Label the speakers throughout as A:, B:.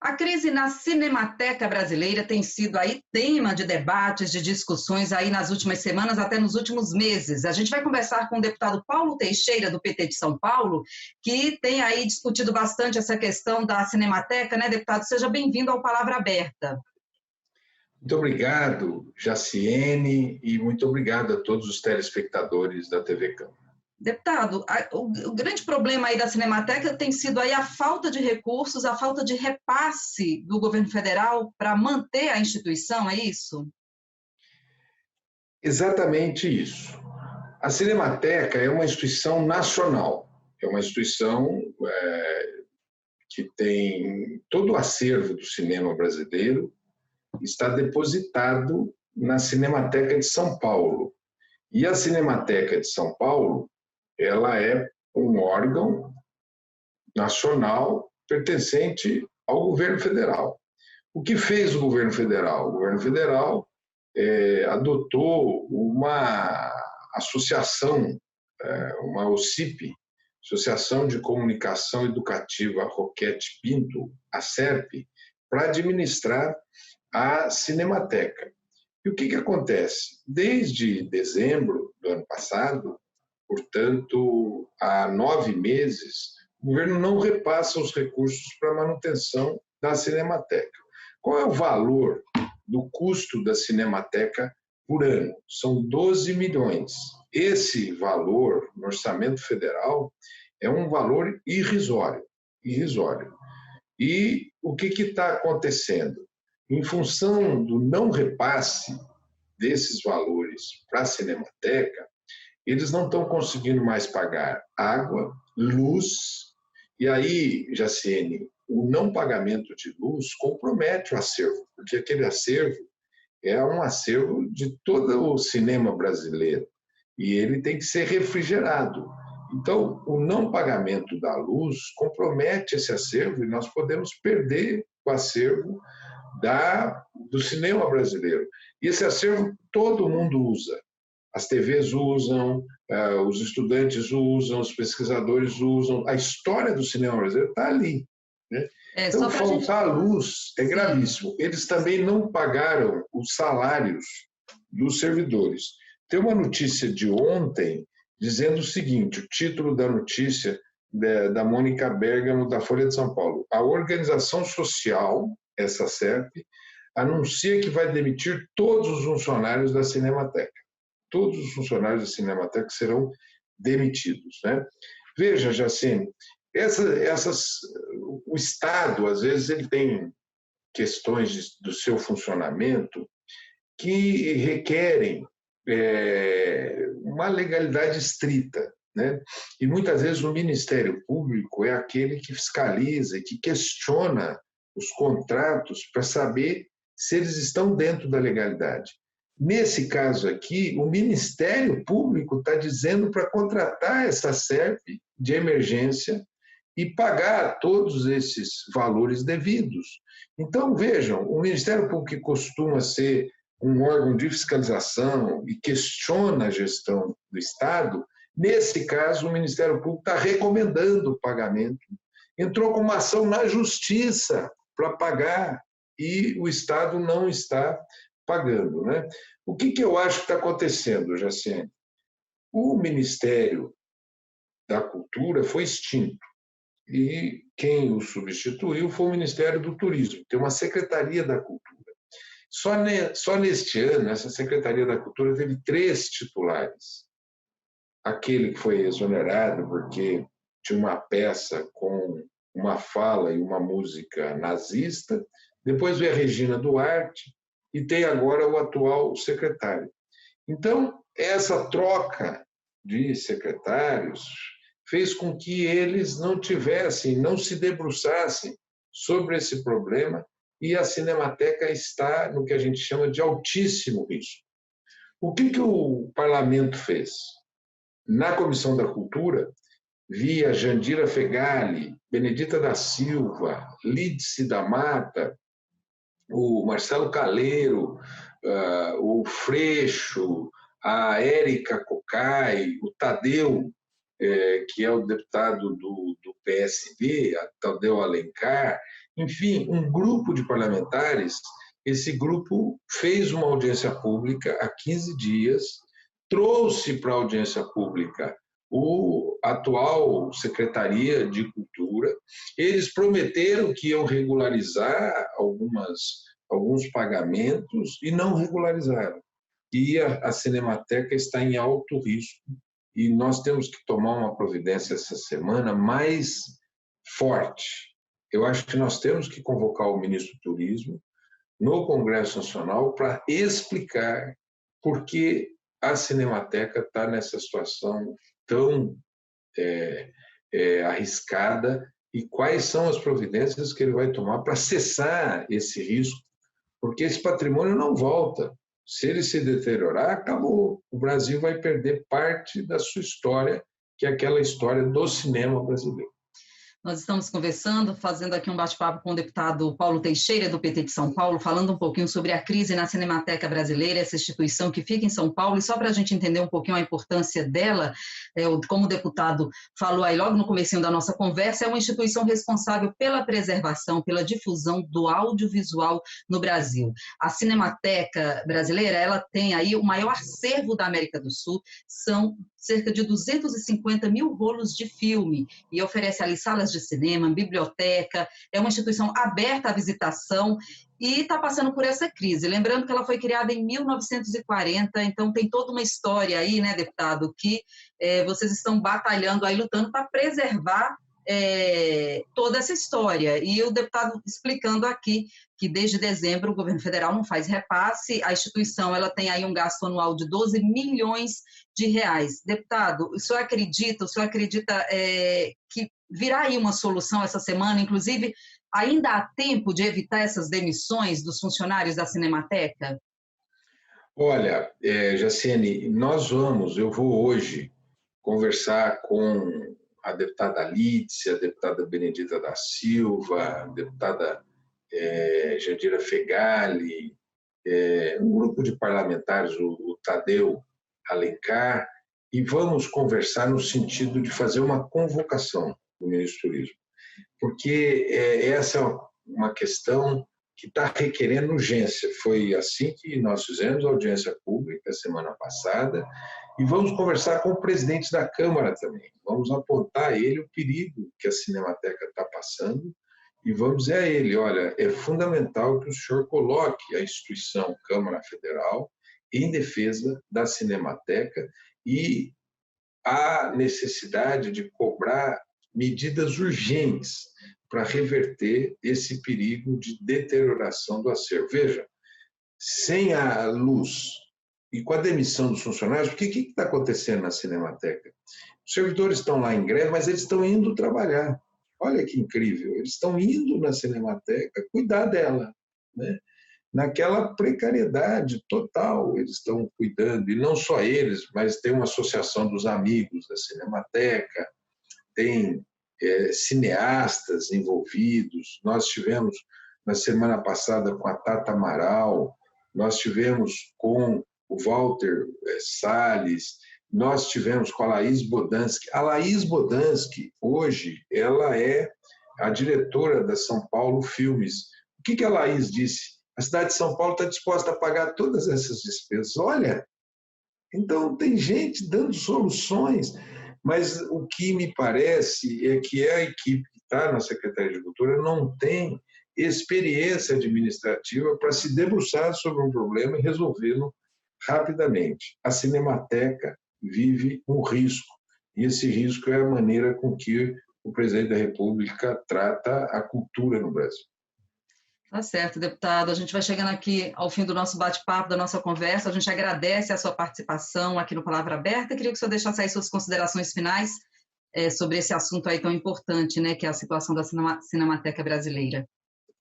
A: A crise na Cinemateca Brasileira tem sido aí tema de debates, de discussões aí nas últimas semanas, até nos últimos meses. A gente vai conversar com o deputado Paulo Teixeira, do PT de São Paulo, que tem aí discutido bastante essa questão da Cinemateca, né, deputado? Seja bem-vindo ao Palavra Aberta.
B: Muito obrigado, Jaciene, e muito obrigado a todos os telespectadores da TV Câmara.
A: Deputado, o grande problema aí da Cinemateca tem sido aí a falta de recursos, a falta de repasse do governo federal para manter a instituição, é isso?
B: Exatamente isso. A Cinemateca é uma instituição nacional, é uma instituição que tem todo o acervo do cinema brasileiro, está depositado na Cinemateca de São Paulo. E a Cinemateca de São Paulo, ela é um órgão nacional pertencente ao governo federal. O que fez o governo federal? O governo federal adotou uma associação, uma OCIP, Associação de Comunicação Educativa Roquete Pinto, a SERP, para administrar a Cinemateca. E o que acontece? Desde dezembro do ano passado, portanto, há 9 meses, o governo não repassa os recursos para a manutenção da Cinemateca. Qual é o valor do custo da Cinemateca por ano? São 12 milhões. Esse valor, no orçamento federal, é um valor irrisório. E o que está acontecendo? Em função do não repasse desses valores para a Cinemateca, eles não estão conseguindo mais pagar água, luz, e aí, Jaciene, o não pagamento de luz compromete o acervo, porque aquele acervo é um acervo de todo o cinema brasileiro, e ele tem que ser refrigerado. Então, o não pagamento da luz compromete esse acervo e nós podemos perder o acervo do cinema brasileiro. E esse acervo todo mundo usa. As TVs usam, os estudantes usam, os pesquisadores usam. A história do cinema brasileiro está ali. Né? Então, faltar a luz é gravíssimo. Eles também não pagaram os salários dos servidores. Tem uma notícia de ontem dizendo o seguinte, o título da notícia da Mônica Bergamo, da Folha de São Paulo. A organização social, essa SERP, anuncia que vai demitir todos os funcionários da Cinemateca. Todos os funcionários da Cinemateca serão demitidos. Né? Veja, Jacine, o Estado, às vezes, ele tem questões do seu funcionamento que requerem uma legalidade estrita. Né? E muitas vezes o Ministério Público é aquele que fiscaliza e que questiona os contratos para saber se eles estão dentro da legalidade. Nesse caso aqui, o Ministério Público está dizendo para contratar essa SERP de emergência e pagar todos esses valores devidos. Então, vejam, o Ministério Público, que costuma ser um órgão de fiscalização e questiona a gestão do Estado, nesse caso, o Ministério Público está recomendando o pagamento, entrou com uma ação na Justiça para pagar e o Estado não está pagando. Né? O que eu acho que está acontecendo, Jaciene? O Ministério da Cultura foi extinto e quem o substituiu foi o Ministério do Turismo, tem uma Secretaria da Cultura. Só neste ano, essa Secretaria da Cultura teve 3 titulares. Aquele que foi exonerado porque tinha uma peça com uma fala e uma música nazista, depois veio a Regina Duarte, e tem agora o atual secretário. Então, essa troca de secretários fez com que eles não se debruçassem sobre esse problema e a Cinemateca está no que a gente chama de altíssimo risco. O que o parlamento fez? Na Comissão da Cultura, via Jandira Fegali, Benedita da Silva, Lídice da Mata, o Marcelo Caleiro, o Freixo, a Érica Cocai, o Tadeu, que é o deputado do PSB, a Tadeu Alencar, Enfim, um grupo de parlamentares, esse grupo fez uma audiência pública há 15 dias, trouxe para a audiência pública o atual Secretaria de Cultura. Eles prometeram que iam regularizar alguns pagamentos e não regularizaram. E a Cinemateca está em alto risco e nós temos que tomar uma providência essa semana mais forte. Eu acho que nós temos que convocar o ministro do Turismo no Congresso Nacional para explicar por que a Cinemateca está nessa situação tão arriscada e quais são as providências que ele vai tomar para cessar esse risco, porque esse patrimônio não volta. Se ele se deteriorar, acabou. O Brasil vai perder parte da sua história, que é aquela história do cinema brasileiro.
A: Nós estamos conversando, fazendo aqui um bate-papo com o deputado Paulo Teixeira, do PT de São Paulo, falando um pouquinho sobre a crise na Cinemateca Brasileira, essa instituição que fica em São Paulo, e só para a gente entender um pouquinho a importância dela, como o deputado falou aí logo no comecinho da nossa conversa, é uma instituição responsável pela preservação, pela difusão do audiovisual no Brasil. A Cinemateca Brasileira, ela tem aí o maior acervo da América do Sul, são cerca de 250 mil rolos de filme, e oferece ali salas de cinema, biblioteca, é uma instituição aberta à visitação e está passando por essa crise. Lembrando que ela foi criada em 1940, então tem toda uma história aí, né, deputado, que vocês estão batalhando aí, lutando para preservar toda essa história. E o deputado explicando aqui que desde dezembro o governo federal não faz repasse, a instituição ela tem aí um gasto anual de 12 milhões de reais. Deputado, o senhor acredita que virá aí uma solução essa semana, inclusive ainda há tempo de evitar essas demissões dos funcionários da Cinemateca?
B: Olha, Jaciene, eu vou hoje conversar com a deputada Lídia, a deputada Benedita da Silva, a deputada Jandira Fegali, um grupo de parlamentares, o Tadeu Alencar, e vamos conversar no sentido de fazer uma convocação do ministro do Turismo, porque essa é uma questão que está requerendo urgência. Foi assim que nós fizemos a audiência pública semana passada, e vamos conversar com o presidente da Câmara também. Vamos apontar a ele o perigo que a Cinemateca está passando e vamos dizer a ele, olha, é fundamental que o senhor coloque a instituição Câmara Federal em defesa da Cinemateca e a necessidade de cobrar medidas urgentes para reverter esse perigo de deterioração do acervo. Veja, sem a luz e com a demissão dos funcionários, porque o que está acontecendo na Cinemateca? Os servidores estão lá em greve, mas eles estão indo trabalhar. Olha que incrível, eles estão indo na Cinemateca cuidar dela, né? Naquela precariedade total, eles estão cuidando, e não só eles, mas tem uma associação dos amigos da Cinemateca, tem cineastas envolvidos. Nós tivemos na semana passada com a Tata Amaral, nós tivemos com o Walter Salles, nós tivemos com a Laís Bodansky. A Laís Bodansky, hoje, ela é a diretora da São Paulo Filmes. O que a Laís disse? A cidade de São Paulo está disposta a pagar todas essas despesas. Olha, então tem gente dando soluções, mas o que me parece é que a equipe que está na Secretaria de Cultura não tem experiência administrativa para se debruçar sobre um problema e resolvê-lo rapidamente. A Cinemateca vive um risco, e esse risco é a maneira com que o presidente da República trata a cultura no Brasil.
A: Tá certo, deputado. A gente vai chegando aqui ao fim do nosso bate-papo, da nossa conversa. A gente agradece a sua participação aqui no Palavra Aberta. Queria que o senhor deixasse aí suas considerações finais sobre esse assunto aí tão importante, né, que é a situação da Cinemateca Brasileira.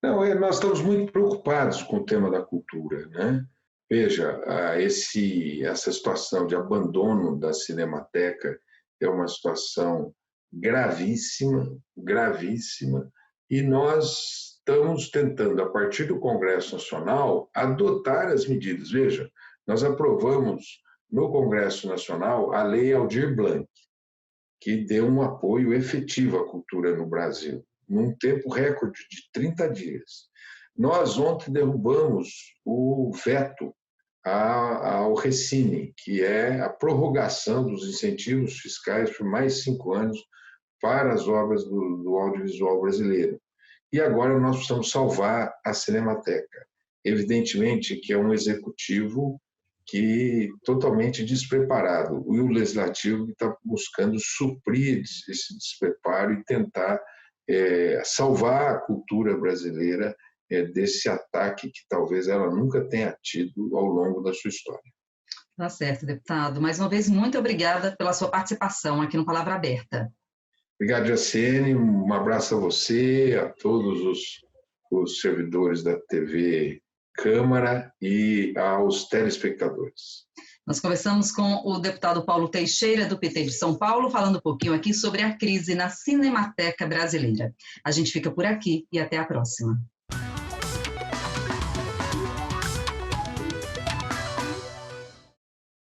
B: Não, nós estamos muito preocupados com o tema da cultura, né? Veja, essa situação de abandono da Cinemateca é uma situação gravíssima, gravíssima, e nós estamos tentando, a partir do Congresso Nacional, adotar as medidas. Veja, nós aprovamos no Congresso Nacional a Lei Aldir Blanc, que deu um apoio efetivo à cultura no Brasil. num tempo recorde de 30 dias. Nós ontem derrubamos o veto ao Recine, que é a prorrogação dos incentivos fiscais por mais 5 anos para as obras do audiovisual brasileiro. E agora nós precisamos salvar a Cinemateca. Evidentemente que é um executivo que totalmente despreparado, e o legislativo está buscando suprir esse despreparo e tentar salvar a cultura brasileira desse ataque que talvez ela nunca tenha tido ao longo da sua história.
A: Tá certo, deputado. Mais uma vez, muito obrigada pela sua participação aqui no Palavra Aberta.
B: Obrigado, Jaciene. Um abraço a você, a todos os servidores da TV Câmara e aos telespectadores.
A: Nós conversamos com o deputado Paulo Teixeira, do PT de São Paulo, falando um pouquinho aqui sobre a crise na Cinemateca Brasileira. A gente fica por aqui e até a próxima.